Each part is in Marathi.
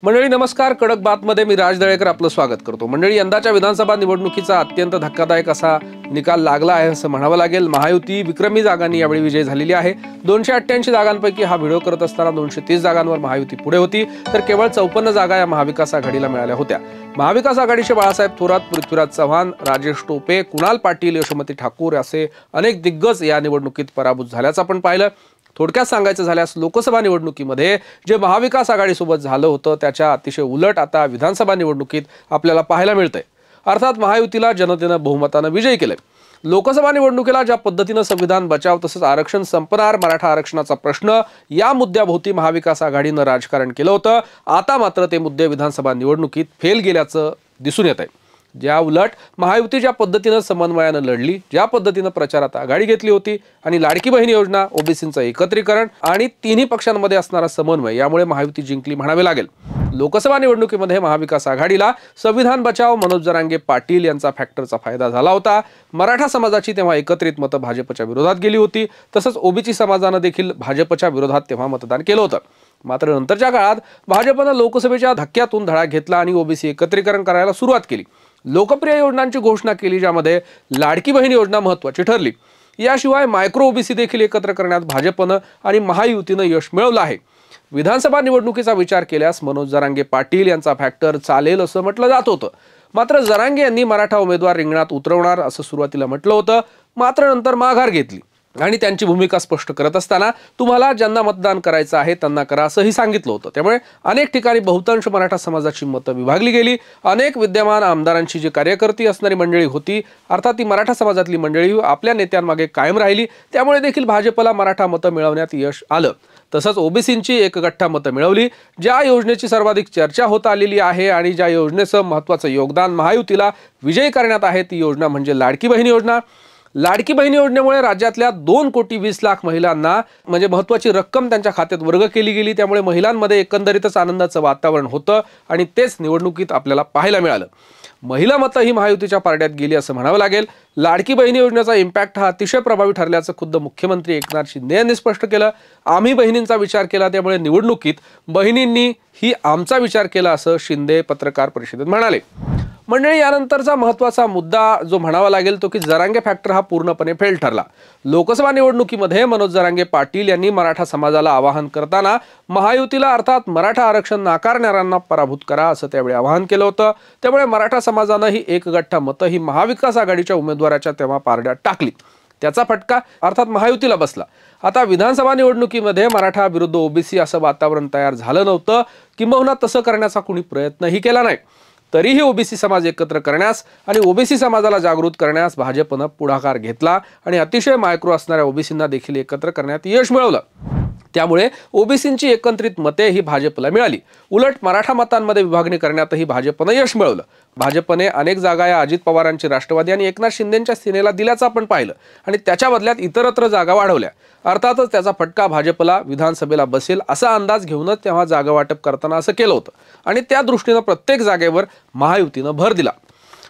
मंडळी नमस्कार. कडक बातमध्ये मी राज दळेकर आपलं स्वागत करतो. मंडळी, यंदाच्या विधानसभा निवडणुकीचा अत्यंत धक्कादायक असा निकाल लागला आहे असं म्हणावं लागेल. महायुती विक्रमी जागांनी यावेळी विजय झालेली आहे. 288 जागांपैकी हा व्हिडिओ करत असताना 230 जागांवर महायुती पुढे होती, तर केवळ 54 जागा या महाविकास आघाडीला मिळाल्या होत्या. महाविकास आघाडीचे बाळासाहेब थोरात, पृथ्वीराज चव्हाण, राजेश टोपे, कुणाल पाटील, यशोमती ठाकूर असे अनेक दिग्गज या निवडणुकीत पराभूत झाल्याचं आपण पाहिलं. थोडक्यात सांगायचं झाल्यास लोकसभा निवडणुकीमध्ये जे महाविकास आघाडीसोबत झालं होतं त्याच्या अतिशय उलट आता विधानसभा निवडणुकीत आपल्याला पाहायला मिळतंय. अर्थात महायुतीला जनतेनं बहुमतानं विजयी केलंय. लोकसभा निवडणुकीला ज्या पद्धतीनं संविधान बचाव तसंच आरक्षण संपणार, मराठा आरक्षणाचा प्रश्न या मुद्द्याभोवती महाविकास आघाडीनं राजकारण केलं होतं. आता मात्र ते मुद्दे विधानसभा निवडणुकीत फेल गेल्याचं दिसून येत आहे. ज्या उलट महायुती ज्या पद्धतीनं समन्वयानं लढली, ज्या पद्धतीनं प्रचारात आघाडी घेतली होती आणि लाडकी बहीण योजना, ओबीसींचं एकत्रीकरण आणि तिन्ही पक्षांमध्ये असणारा समन्वय यामुळे महायुती जिंकली म्हणावे लागेल. लोकसभा निवडणुकीमध्ये महाविकास आघाडीला संविधान बचाव, मनोज जरांगे पाटील यांचा फॅक्टरचा फायदा झाला होता. मराठा समाजाची तेव्हा एकत्रित मतं भाजपच्या विरोधात गेली होती. तसंच ओबीसी समाजानं देखील भाजपच्या विरोधात तेव्हा मतदान केलं होतं. मात्र नंतरच्या काळात भाजपनं लोकसभेच्या धक्क्यातून धडा घेतला आणि ओबीसी एकत्रीकरण करायला सुरुवात केली. लोकप्रिय योजनांची घोषणा केली, ज्यामध्ये लाडकी बहीण योजना महत्त्वाची ठरली. याशिवाय मायक्रो ओबीसी देखील एकत्र करण्यात भाजपनं आणि महायुतीनं यश मिळवलं आहे. विधानसभा निवडणुकीचा विचार केल्यास मनोज जरांगे पाटील यांचा फॅक्टर चालेल असं म्हटलं जात होतं. मात्र जरांगे यांनी मराठा उमेदवार रिंगणात उतरवणार असं सुरुवातीला म्हटलं होतं. मात्र नंतर माघार घेतली आणि त्यांची भूमिका स्पष्ट करत असताना तुम्हाला ज्यांना मतदान करायचं आहे त्यांना करा असंही सांगितलं होतं. त्यामुळे अनेक ठिकाणी बहुतांश मराठा समाजाची मतं विभागली गेली. अनेक विद्यमान आमदारांची जी कार्यकर्ती असणारी मंडळी होती, अर्थात ती मराठा समाजातली मंडळी आपल्या नेत्यांमागे कायम राहिली. त्यामुळे देखील भाजपला मराठा मतं मिळवण्यात यश आलं. तसंच ओबीसींची एकगठ्ठा मतं मिळवली. ज्या योजनेची सर्वाधिक चर्चा होत आलेली आहे आणि ज्या योजनेचं महत्त्वाचं योगदान महायुतीला विजयी करण्यात आहे ती योजना म्हणजे लाडकी बहीण योजना. लाडकी बहीण योजनेमुळे राज्यातल्या 2,20,00,000 महिलांना म्हणजे महत्त्वाची रक्कम त्यांच्या खात्यात वर्ग केली गेली. त्यामुळे महिलांमध्ये एकंदरीतच आनंदाचं वातावरण होतं आणि तेच निवडणुकीत आपल्याला पाहायला मिळालं. महिला मतं ही महायुतीच्या पारड्यात गेली असं म्हणावं लागेल. लाडकी बहीण योजनेचा इम्पॅक्ट हा अतिशय प्रभावी ठरल्याचं खुद्द मुख्यमंत्री एकनाथ शिंदे यांनी स्पष्ट केलं. आम्ही बहिणींचा विचार केला, त्यामुळे निवडणुकीत बहिणींनी ही आमचा विचार केला असं शिंदे पत्रकार परिषदेत म्हणाले. मंडळी, यानंतरचा महत्त्वाचा मुद्दा जो म्हणावा लागेल तो की जरांगे फॅक्टर हा पूर्णपणे फेल ठरला. लोकसभा निवडणुकीमध्ये मनोज जरांगे पाटील यांनी मराठा समाजाला आवाहन करताना महायुतीला अर्थात मराठा आरक्षण नाकारणाऱ्यांना पराभूत करा असं त्यावेळी आवाहन केलं होतं. त्यामुळे मराठा समाजानं ही एकगठ्ठा मतं ही महाविकास आघाडीच्या उमेदवाराच्या तेव्हा पारड्यात टाकली. त्याचा फटका अर्थात महायुतीला बसला. आता विधानसभा निवडणुकीमध्ये मराठा विरुद्ध ओबीसी असं वातावरण तयार झालं नव्हतं, किंबहुना तसं करण्याचा कुणी प्रयत्नही केला नाही. तरीही ओबीसी समाज एकत्र करण्यास आणि ओबीसी समाजाला जागृत करण्यास भाजपनं पुढाकार घेतला आणि अतिशय मायक्रो असणाऱ्या ओबीसींना देखील एकत्र करण्यात यश मिळवलं. त्यामुळे ओबीसींची एकत्रित मते ही भाजपला मिळाली. उलट मराठा मतांमध्ये विभागणी करण्यातही भाजपनं यश मिळवलं. भाजपने अनेक जागा या अजित पवारांची राष्ट्रवादी आणि एकनाथ शिंदेंच्या सेनेला दिल्याचं आपण पाहिलं आणि त्याच्या बदल्यात इतरत्र जागा वाढवल्या. अर्थातच त्याचा फटका भाजपला विधानसभेला बसेल असा अंदाज घेऊनच तेव्हा जागा वाटप करताना असं केलं होतं आणि त्या दृष्टीनं प्रत्येक जागेवर महायुतीनं भर दिला.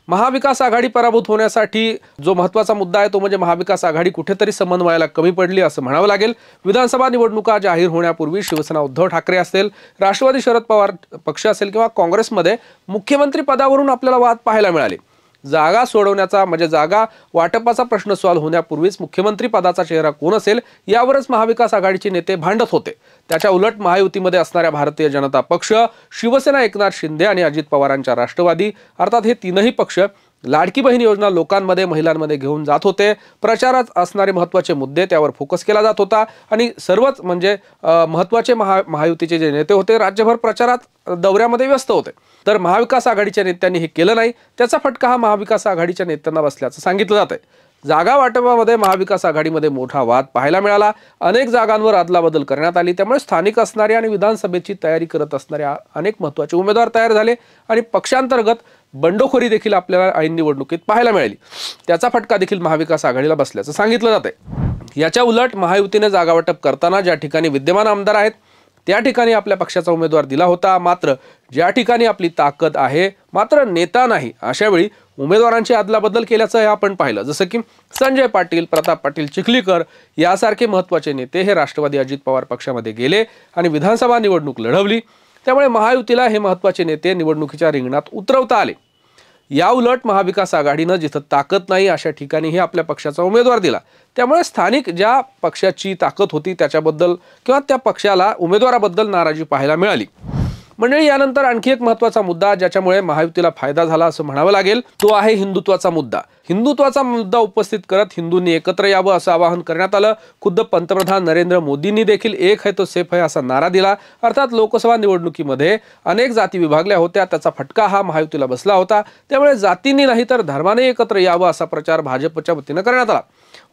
महाविकास आघाडी पराभूत होण्यासाठी जो महत्त्वाचा मुद्दा आहे तो म्हणजे महाविकास आघाडी कुठेतरी समन्वयाला कमी पडली असं म्हणावं लागेल. विधानसभा निवडणुका जाहीर होण्यापूर्वी शिवसेना उद्धव ठाकरे असेल, राष्ट्रवादी शरद पवार पक्ष असेल किंवा काँग्रेसमध्ये मुख्यमंत्री पदावरून आपल्याला वाद पाहायला मिळाले. जागा सोडवण्याचा म्हणजे जागा वाटपाचा प्रश्न सॉल्व्ह होण्यापूर्वीच मुख्यमंत्री पदाचा चेहरा कोण असेल यावरच महाविकास आघाडीचे नेते भांडत होते. त्याच्या उलट महायुतीमध्ये असणाऱ्या भारतीय जनता पक्ष, शिवसेना एकनाथ शिंदे आणि अजित पवारांच्या राष्ट्रवादी अर्थात हे तीनही पक्ष लाडकी बहीण योजना लोकांमध्ये, महिलांमध्ये घेऊन जात होते. प्रचारात असणारे महत्त्वाचे मुद्दे त्यावर फोकस केला जात होता आणि सर्वच म्हणजे महत्त्वाचे महायुतीचे जे नेते होते राज्यभर प्रचारात दौऱ्यामध्ये व्यस्त होते. तर महाविकास आघाडीच्या नेत्यांनी हे केलं नाही. त्याचा फटका हा महाविकास आघाडीच्या नेत्यांना बसल्याचं सांगितलं जात आहे. जागा वाटपामध्ये महाविकास आघाडीमध्ये मोठा वाद पाहायला मिळाला. अनेक जागांवर अदलाबदल करण्यात आली. त्यामुळे स्थानिक असणारे आणि विधानसभेची तयारी करत असणारे अनेक महत्त्वाचे उमेदवार तयार झाले आणि पक्षांतर्गत बंडखोरी देखील आपल्याला ऐन निवडणुकीत पाहायला मिळाली. त्याचा फटका देखील महाविकास आघाडीला बसल्याचं सांगितलं जात आहे. याच्या उलट महायुतीने जागा वाटप करताना ज्या ठिकाणी विद्यमान आमदार आहेत त्या ठिकाणी आपल्या पक्षाचा उमेदवार दिला होता. मात्र ज्या ठिकाणी आपली ताकद आहे मात्र नेता नाही अशा वेळी उमेदवारांची अदलाबदल केल्याचं आपण पाहिलं. जसं की संजय पाटील, प्रताप पाटील चिखलीकर यासारखे महत्त्वाचे नेते हे राष्ट्रवादी अजित पवार पक्षामध्ये गेले आणि विधानसभा निवडणूक लढवली. त्यामुळे महायुतीला हे महत्त्वाचे नेते निवडणुकीच्या रिंगणात उतरवता आले। या उलट महाविकास आघाडीनं जिथं ताकद नाही अशा ठिकाणीही आपल्या पक्षाचा उमेदवार दिला। त्यामुळे स्थानिक ज्या पक्षाची ताकद होती त्याच्याबद्दल किंवा त्या पक्षाला उमेदवाराबद्दल नाराजी पाहायला मिळाली। मंडळी, यानंतर आणखी एक महत्त्वाचा मुद्दा ज्याच्यामुळे महायुतीला फायदा झाला असं म्हणावं लागेल तो आहे हिंदुत्वाचा मुद्दा। हिंदुत्वाचा मुद्दा उपस्थित करत हिंदूंनी एकत्र यावं असं आवाहन करण्यात आलं। खुद्द पंतप्रधान नरेंद्र मोदींनी देखील एक है तो सेफ है असा नारा दिला। अर्थात लोकसभा निवडणुकीमध्ये अनेक जाती विभागल्या होत्या, त्याचा फटका हा महायुतीला बसला होता। त्यामुळे जातींनी नाही तर धर्माने एकत्र यावं असा प्रचार भाजपच्या वतीनं करण्यात आला।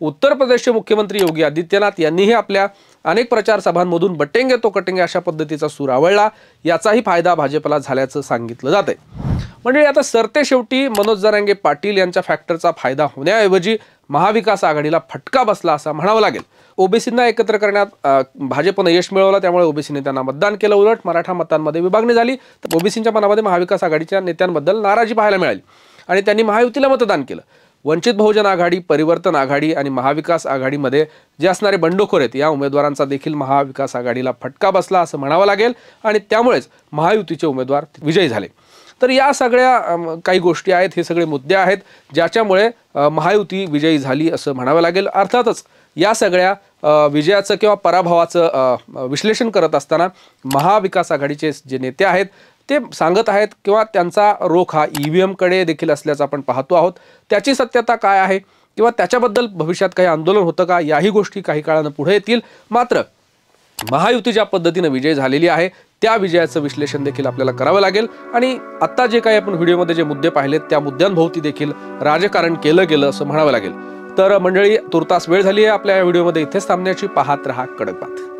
उत्तर प्रदेशचे मुख्यमंत्री योगी आदित्यनाथ यांनीही आपल्या अनेक प्रचार सभांमधून बटेंगे तो कटेंगे अशा पद्धतीचा सूर आवळला। याचाही फायदा भाजपला झाल्याचं सांगितलं जातंय। म्हणजे आता सरते शेवटी मनोज जरांगे पाटील यांच्या फॅक्टरचा फायदा होण्याऐवजी महाविकास आघाडीला फटका बसला असं म्हणावं लागेल। ओबीसींना एकत्र करण्यात भाजपनं यश मिळवलं, त्यामुळे ओबीसी नेत्यांना मतदान केलं। उलट मराठा मतांमध्ये विभागणी झाली तर ओबीसींच्या मनामध्ये महाविकास आघाडीच्या नेत्यांबद्दल नाराजी पाहायला मिळाली आणि त्यांनी महायुतीला मतदान केलं। वंचित बहुजन आघाडी, परिवर्तन आघाडी आणि महाविकास आघाडीमध्ये जे असणारे बंडखोर आहेत या उमेदवारांचा देखील महाविकास आघाडीला फटका बसला असं म्हणावं लागेल आणि त्यामुळेच महायुतीचे उमेदवार विजयी झाले। तर या सगळ्या काही गोष्टी आहेत, हे सगळे मुद्दे आहेत ज्याच्यामुळे महायुती विजयी झाली असं म्हणावं लागेल। अर्थातच या सगळ्या विजयाचं किंवा पराभवाचं विश्लेषण करत असताना महाविकास आघाडीचे जे नेते आहेत ते सांगत आहेत किंवा त्यांचा रोख हा EVM कडे देखील असल्याचं आपण पाहतो आहोत। त्याची सत्यता काय आहे किंवा त्याच्याबद्दल भविष्यात काही आंदोलन होतं का, याही गोष्टी काही काळानं पुढे येतील। मात्र महायुती ज्या पद्धतीने विजय झालेली आहे त्या विजयाचं विश्लेषण देखील आपल्याला करावं लागेल आणि आता जे काही आपण व्हिडिओमध्ये जे मुद्दे पाहिलेत त्या मुद्द्यांभोवती देखील राजकारण केलं गेलं असं म्हणावं लागेल। तर मंडळी, तुर्तास वेळ झाली आहे आपल्या या व्हिडिओमध्ये इथेच थांबण्याची। पाहत रहा कडक बात।